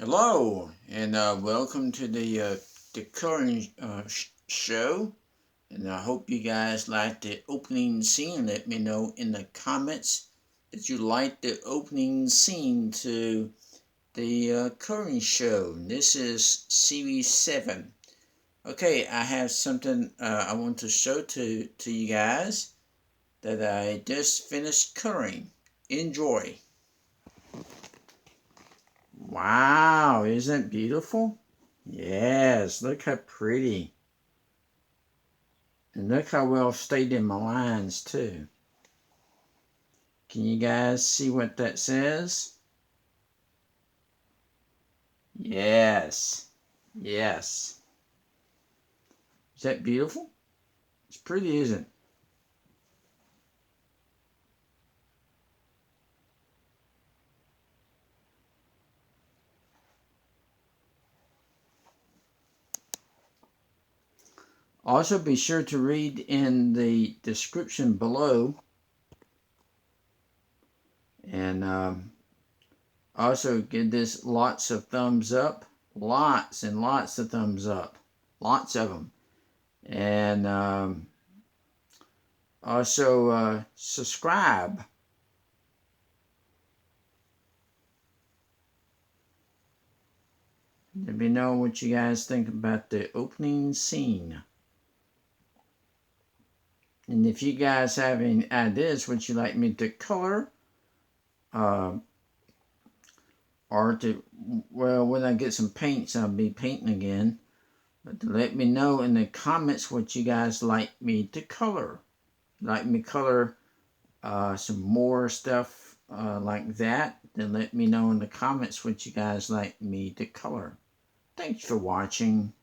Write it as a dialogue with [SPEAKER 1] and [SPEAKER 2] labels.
[SPEAKER 1] Hello, and welcome to the current show. And I hope you guys like the opening scene. Let me know in the comments that you like the opening scene to the current show. This is series 7. Okay, I have something I want to show to you guys that I just finished coloring. Enjoy. Wow, isn't it beautiful? Yes, look how pretty. And look how well stayed in my lines too. Can you guys see what that says? Yes. Yes. Is that beautiful? It's pretty, isn't it? Also, be sure to read in the description below, and also give this lots of thumbs up. Lots and lots of thumbs up. Lots of them. And also subscribe. Let me know what you guys think about the opening scene. And if you guys have any ideas what you'd like me to color, or to, well, when I get some paints, I'll be painting again. But let me know in the comments what you guys like me to color. Like me color some more stuff like that, then let me know in the comments what you guys like me to color. Thanks for watching.